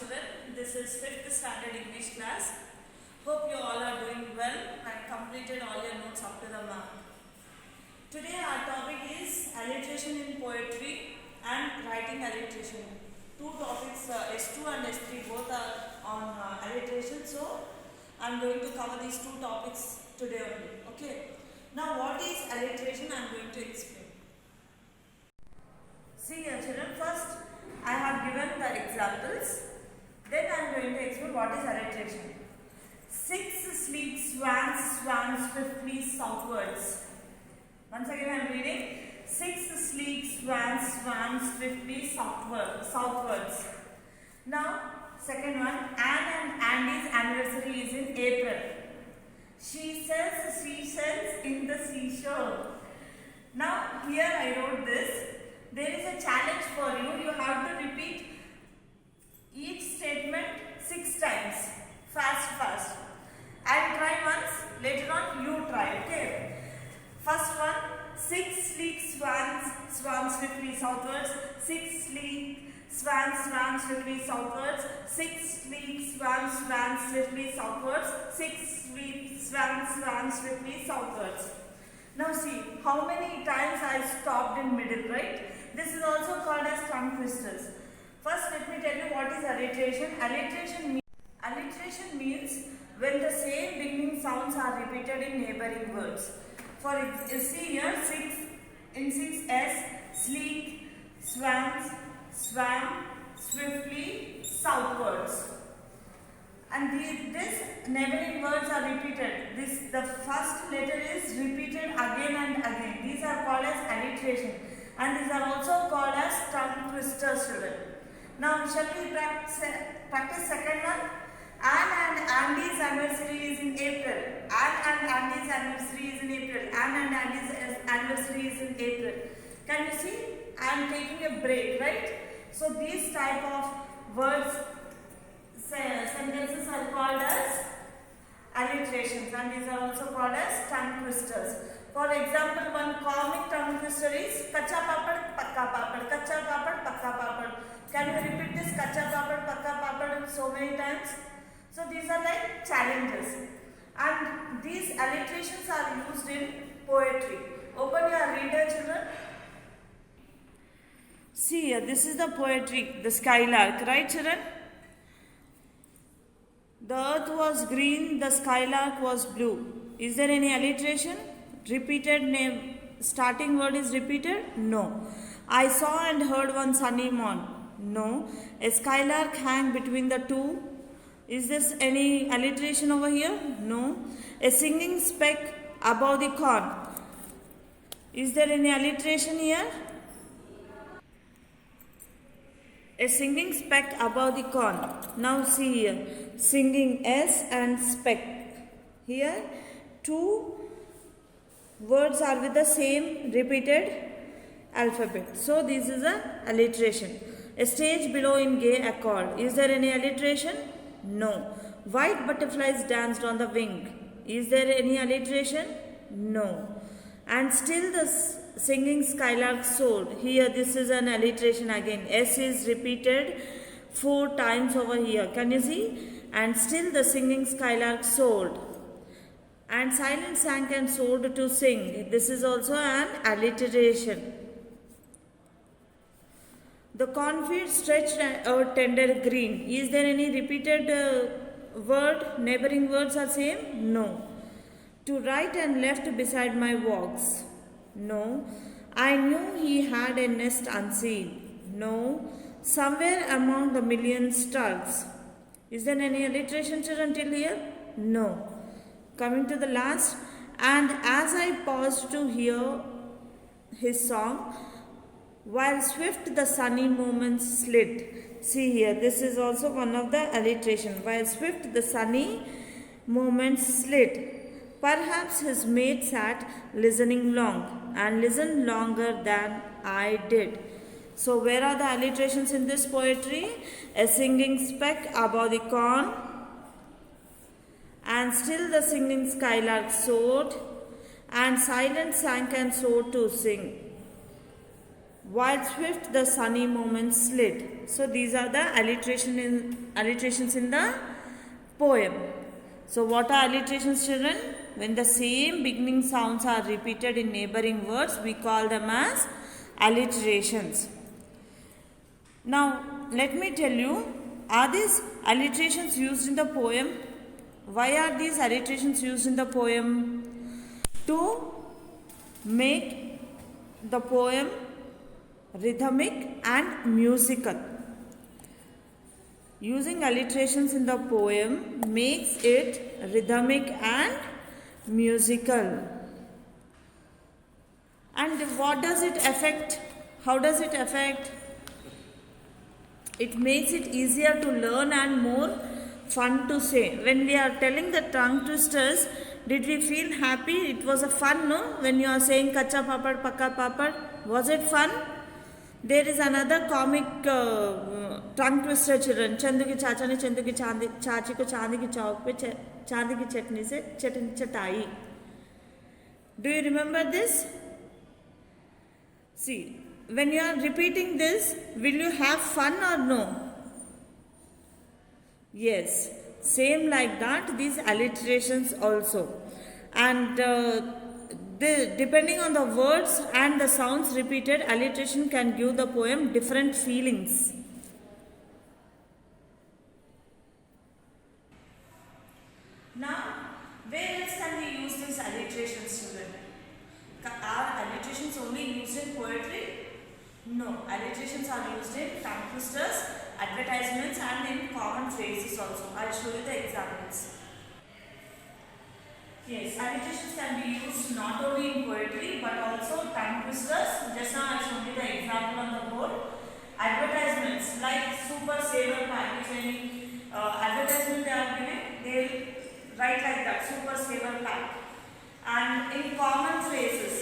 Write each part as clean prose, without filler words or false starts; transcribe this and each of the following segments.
children. This is 5th standard English class. Hope you all are doing well and completed all your notes up to the mark. Today our topic is alliteration in poetry and writing alliteration. Two topics, S2 and S3 both are on alliteration. So I am going to cover these two topics today only. Okay. Now what is alliteration? I am going to explain. See here children, first I have given the examples, then I am going to explain what is alliteration. 6 sleek swans swam swiftly southwards. Once again I am reading. 6 sleek swans swam swiftly southwards. Now second one, Anne and Andy's anniversary is in April. She sells seashells in the seashore. Now here I wrote this. There is a challenge for you. You have to repeat each statement 6 times. Fast. I'll try once. Later on you try. Okay. First one. 6 sleek swans swam swiftly southwards. 6 sleek swans swam swiftly southwards. 6 sleek swans swam swiftly southwards. 6 sleek swans swam swiftly southwards. Now see how many times I stopped in middle, right? This is also called as tongue twisters. First let me tell you what is alliteration. Alliteration means when the same beginning sounds are repeated in neighboring words. For example, see here 6 in 6s, sleek, swans, swam, swiftly, southwards. And this neighboring words are repeated. The first letter is repeated again and again. These are called as alliteration. And these are also called as tongue twisters, children. Now, shall we practice second one? Anne and Andy's anniversary is in April. Anne and Andy's anniversary is in April. Anne and Andy's anniversary is in April. Can you see? I am taking a break, right? So, these type of words, sentences are called as alliterations, and these are also called as tongue twisters. For example, one comic tongue twister is kacha papad, pakka papad, kacha papad, pakka papad. Can you repeat this kacha papad, pakka papad so many times? So these are like challenges, and these alliterations are used in poetry. Open your reader, children. See here, this is the poetry, the skylark, right children? The earth was green, the skylark was blue. Is there any alliteration? Repeated name, starting word is repeated? No. I saw and heard one sunny morn. No. A skylark hang between the two. Is this any alliteration over here? No. A singing speck above the corn. Is there any alliteration here? A singing speck above the corn. Now see here. Singing S and speck. Here two words are with the same repeated alphabet. So this is an alliteration. A stage below in gay accord. Is there any alliteration? No. White butterflies danced on the wing. Is there any alliteration? No. And still the singing skylark soared. Here this is an alliteration again. S is repeated 4 times over here. Can you see? And still the singing skylark soared. And silent sank and soared to sing. This is also an alliteration. The cornfield stretched out tender green. Is there any repeated word? Neighboring words are same? No. To right and left beside my walks. No. I knew he had a nest unseen. No. Somewhere among the million stars. Is there any alliteration until here? No. Coming to the last, and as I paused to hear his song, while swift the sunny moments slid. See here, this is also one of the alliteration. While swift the sunny moments slid. Perhaps his mate sat listening long and listened longer than I did. So where are the alliterations in this poetry? A singing speck above the corn. And still the singing skylark soared, and silent sank and soared to sing. While swift the sunny moments slid. So these are the alliterations in the poem. So what are alliterations, children? When the same beginning sounds are repeated in neighboring words, we call them as alliterations. Now let me tell you, are these alliterations used in the poem? Why are these alliterations used in the poem? To make the poem rhythmic and musical. Using alliterations in the poem makes it rhythmic and musical. And what does it affect? How does it affect? It makes it easier to learn and more fun to say. When we are telling the tongue twisters, did we feel happy? It was a fun, no? When you are saying kacha papad, pakka papad, was it fun? There is another comic tongue twister, children. Chandu ki chacha ne chandu ki chachi ko chandi ki chowk pe chandi ki chutney se chatai. Do you remember this? See, when you are repeating this, will you have fun or no? Yes, same like that, these alliterations also. And depending on the words and the sounds repeated, alliteration can give the poem different feelings. Now, where else can we use these alliterations, children? Are alliterations only used in poetry? No, alliterations are used in tongue twisters, advertisements and in common phrases also. I will show you the examples. Yes, alliterations can be used not only in poetry but also tongue twisters. Just now I showed you the example on the board. Advertisements like Super Saver Pack. If any advertisement they are given, they will write like that, Super Saver Pack. And in common phrases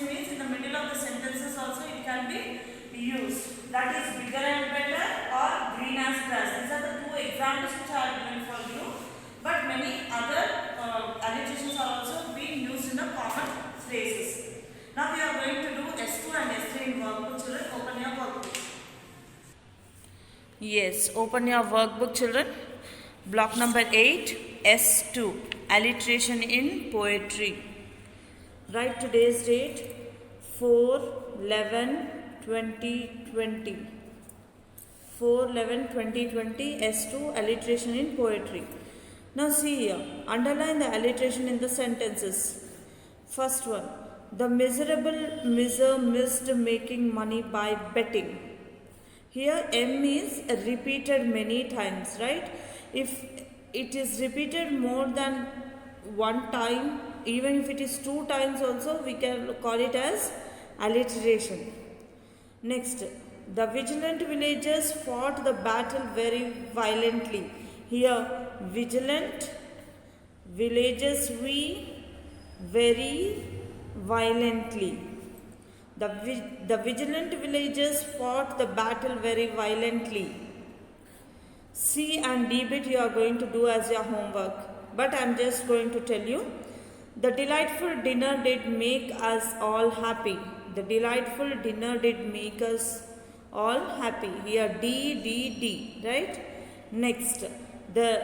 means in the middle of the sentences also it can be used. That is bigger and better or green as grass. These are the two examples which are given for you. But many other alliterations are also being used in the common phrases. Now we are going to do S2 and S3 in workbook, children. Open your workbook. Yes, open your workbook, children. Block number 8, S2, alliteration in poetry. Write today's date, 4/11/2020. 4/11/2020, S2, alliteration in poetry. Now see here, underline the alliteration in the sentences. First one, the miserable miser missed making money by betting. Here M is repeated many times, right? If it is repeated more than one time, even if it is 2 times also, we can call it as alliteration. Next, the vigilant villagers fought the battle very violently. Here, vigilant villagers very violently. The vigilant villagers fought the battle very violently. C and D bit you are going to do as your homework, but I am just going to tell you. The delightful dinner did make us all happy. The delightful dinner did make us all happy. Here D, right? Next, the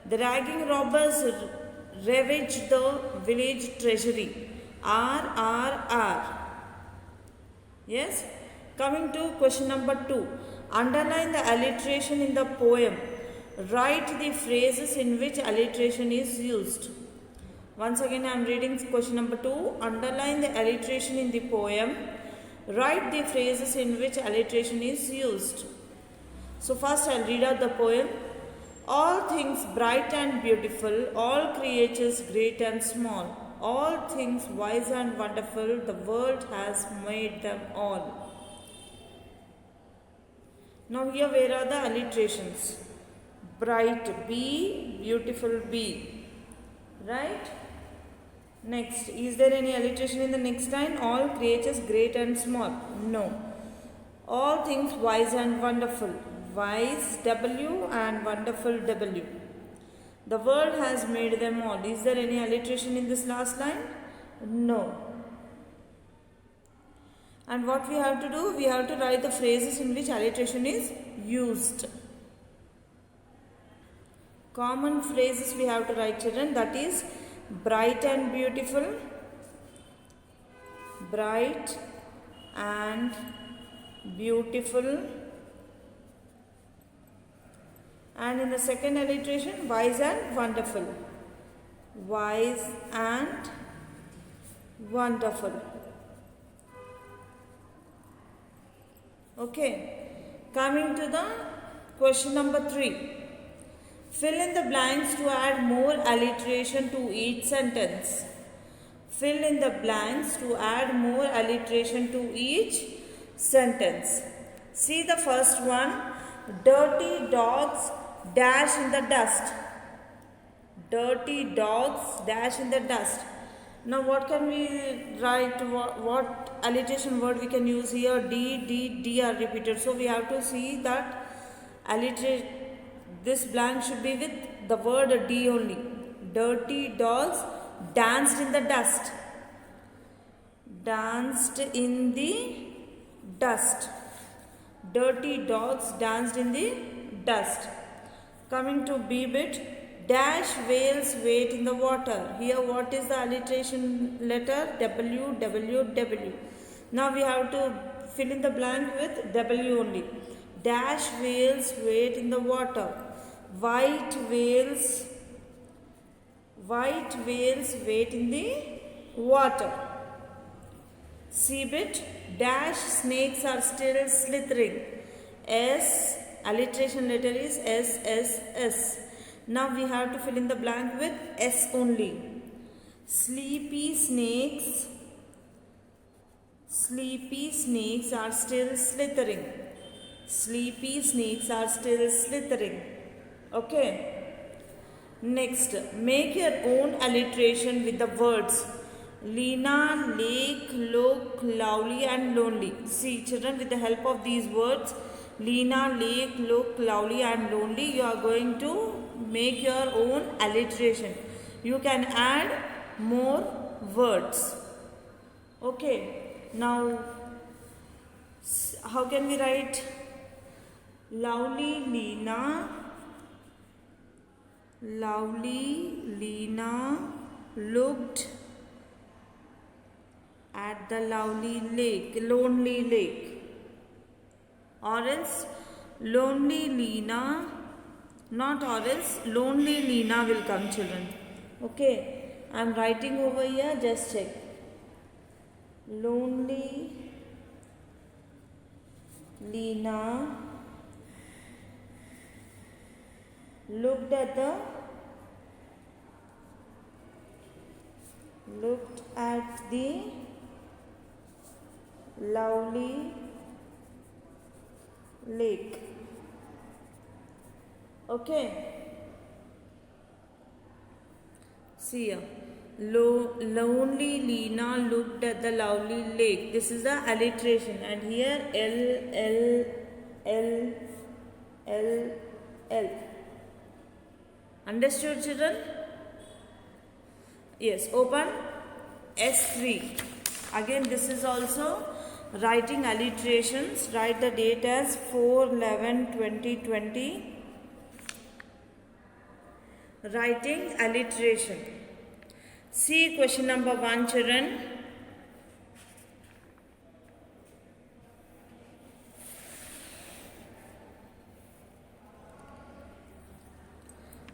ragging robbers ravaged the village treasury. R. Yes? Coming to question number 2. Underline the alliteration in the poem. Write the phrases in which alliteration is used. Once again I am reading question number 2. Underline the alliteration in the poem. Write the phrases in which alliteration is used. So first I will read out the poem. All things bright and beautiful, all creatures great and small, all things wise and wonderful, the world has made them all. Now here where are the alliterations? Bright B, beautiful B, right? Next, is there any alliteration in the next line? All creatures great and small. No. All things wise and wonderful. Wise W and wonderful W. The world has made them all. Is there any alliteration in this last line? No. And what we have to do? We have to write the phrases in which alliteration is used. Common phrases we have to write, children, that is bright and beautiful, bright and beautiful, and in the second alliteration, wise and wonderful, wise and wonderful. Okay, coming to the question number 3. Fill in the blanks to add more alliteration to each sentence. Fill in the blanks to add more alliteration to each sentence. See the first one. Dirty dogs dash in the dust. Dirty dogs dash in the dust. Now what can we write? What alliteration word we can use here? D are repeated. So we have to see that this blank should be with the word D only. Dirty dogs danced in the dust. Danced in the dust. Dirty dogs danced in the dust. Coming to B bit. Dash whales wait in the water. Here what is the alliteration letter? W, W, W. Now we have to fill in the blank with W only. Dash whales wait in the water. White whales wait in the water. C bit. Dash snakes are still slithering. S, alliteration letter is S, S, S. Now we have to fill in the blank with S only. Sleepy snakes are still slithering. Sleepy snakes are still slithering. Okay. Next, make your own alliteration with the words Lena, lake, look, lovely and lonely. See children, with the help of these words Lena, lake, look, lovely and lonely, you are going to make your own alliteration. You can add more words. Okay. Now how can we write? Lovely Lena looked at the lonely lake. Or else lonely Lena, not or else lonely Lena will come, children. Okay, I am writing over here, just check. Lonely Lena looked at the lovely lake. Okay. See here. Lonely Lena looked at the lovely lake. This is the alliteration. And here L. Understood, children? Yes. Open S3. Again, this is also writing alliterations. Write the date as 4/11/2020. Writing alliteration. See question number 1, children.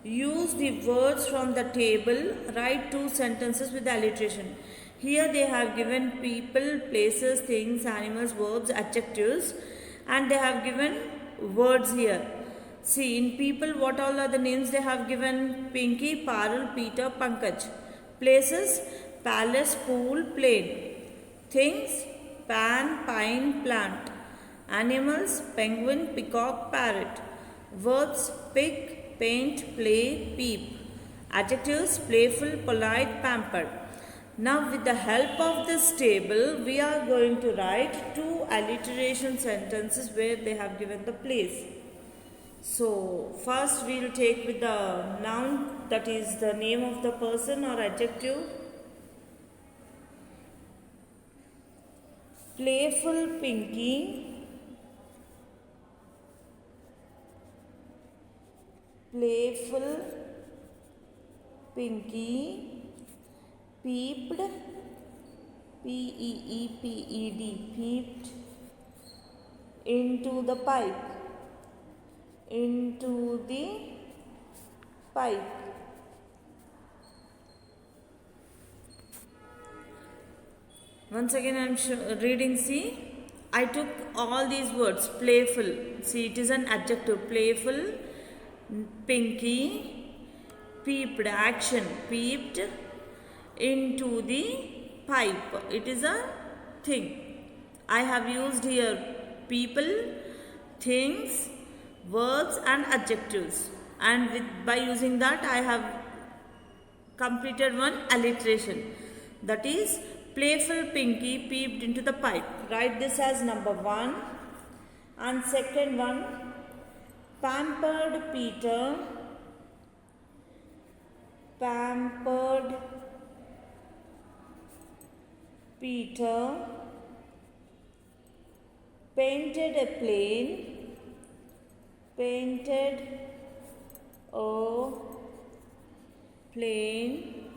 Use the words from the table. Write 2 sentences with the alliteration. Here they have given people, places, things, animals, verbs, adjectives, and they have given words here. See, in people, what all are the names they have given? Pinky, Parul, Peter, Pankaj. Places, palace, pool, plane. Things, pan, pine, plant. Animals, penguin, peacock, parrot. Verbs, pick, paint, play, peep. Adjectives, playful, polite, pampered. Now with the help of this table, we are going to write 2 alliteration sentences where they have given the place. So first we will take with the noun, that is the name of the person or adjective. playful Pinky, playful Pinky peeped, P-E-E-P-E-D, peeped into the pipe, into the pipe. Once again I am reading, see, I took all these words, playful, see it is an adjective, playful, Pinky, peeped, action, peeped into the pipe, it is a thing. I have used here people, things, verbs and adjectives, and by using that I have completed one alliteration, that is playful Pinky peeped into the pipe. Write this as number 1. And second one, pampered Peter, pampered Peter painted a plane, painted a plane,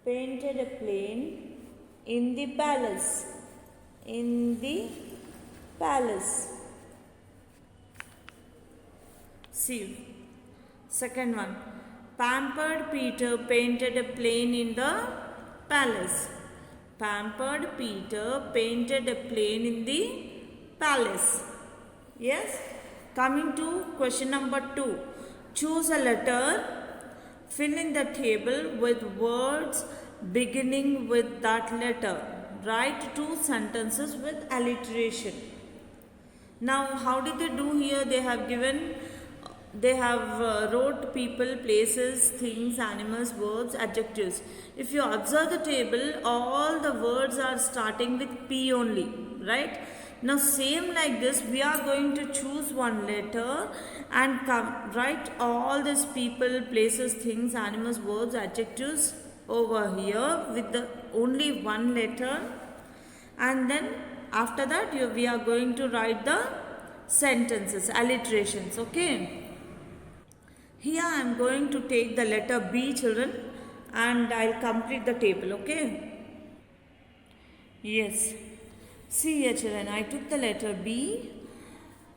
painted a plane in the palace, in the palace. See, second one, pampered Peter painted a plane in the palace. Pampered Peter painted a plane in the palace. Yes. Coming to question number 2. Choose a letter. Fill in the table with words beginning with that letter. Write 2 sentences with alliteration. Now, how did they do here? They have given, they have wrote people, places, things, animals, verbs, adjectives. If you observe the table, all the words are starting with P only, right? Now, same like this, we are going to choose one letter and write all these people, places, things, animals, verbs, adjectives over here with the only one letter, and then after that we are going to write the sentences, alliterations, okay? Here I am going to take the letter B, children, and I will complete the table, okay? Yes. See here, children, I took the letter B.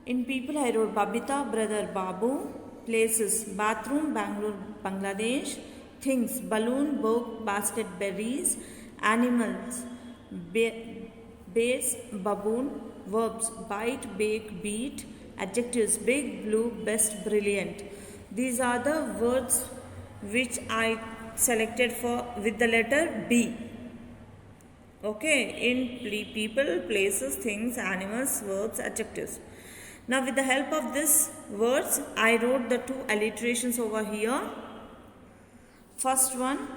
In people I wrote Babita, brother Babu. Places, bathroom, Bangalore, Bangladesh. Things, balloon, book, basket, berries. Animals, base, baboon. Verbs, bite, bake, beat. Adjectives, big, blue, best, brilliant. These are the words which I selected for with the letter B. Okay, in people, places, things, animals, verbs, adjectives. Now with the help of these words, I wrote the 2 alliterations over here. First one,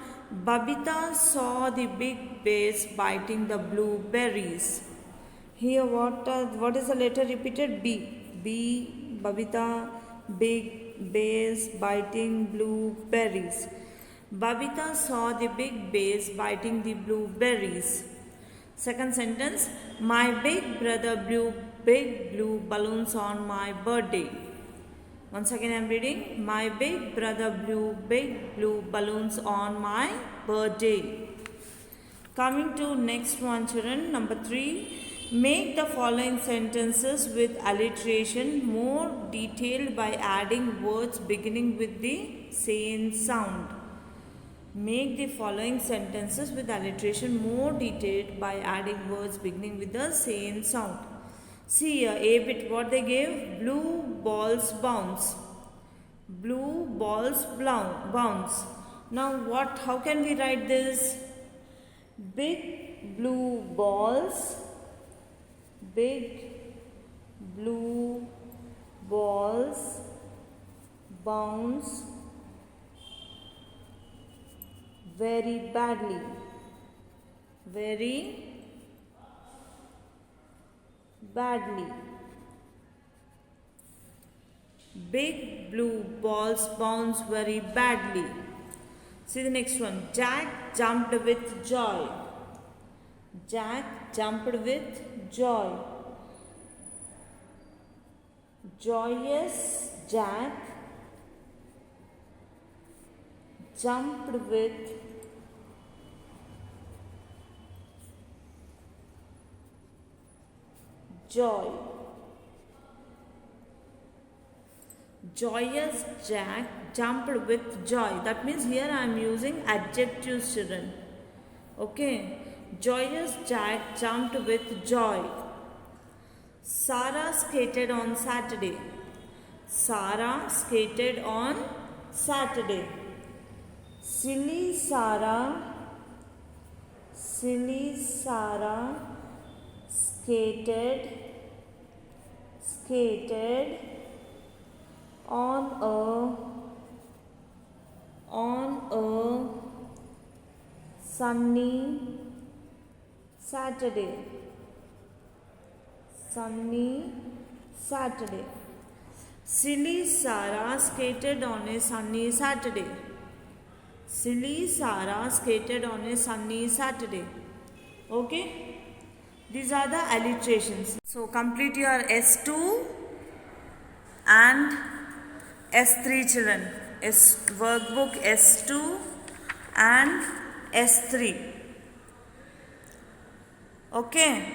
Babita saw the big bears biting the blueberries. Here what is the letter repeated? B. B, Babita, big bears biting blueberries. Babita saw the big bears biting the blueberries. Second sentence, my big brother blew big blue balloons on my birthday. Once again I am reading, my big brother blew big blue balloons on my birthday. Coming to next one, children, number 3. Make the following sentences with alliteration more detailed by adding words beginning with the same sound. Make the following sentences with alliteration more detailed by adding words beginning with the same sound. See here, A bit what they gave? Blue balls bounce. Blue balls bounce. Now how can we write this? Big blue balls. Big blue balls bounce very badly. Very badly. Big blue balls bounce very badly. See the next one. Jack jumped with joy. Jack jumped with joy. Joyous Jack jumped with joy. Joyous Jack jumped with joy. That means here I am using adjectives, children. Okay. Joyous Jack jumped with joy. Sarah skated on Saturday. Sarah skated on Saturday. Silly Sarah skated on a sunny Saturday. Silly Sarah skated on a sunny Saturday. Silly Sarah skated on a sunny Saturday. Okay? These are the alliterations. So complete your S2 and S3, children. Workbook S2 and S3. Okay?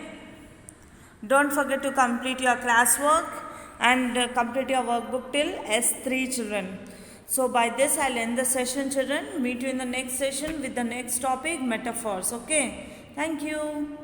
Don't forget to complete your classwork and complete your workbook till S3, children. So by this I'll end the session, children. Meet you in the next session with the next topic, metaphors. Okay? Thank you.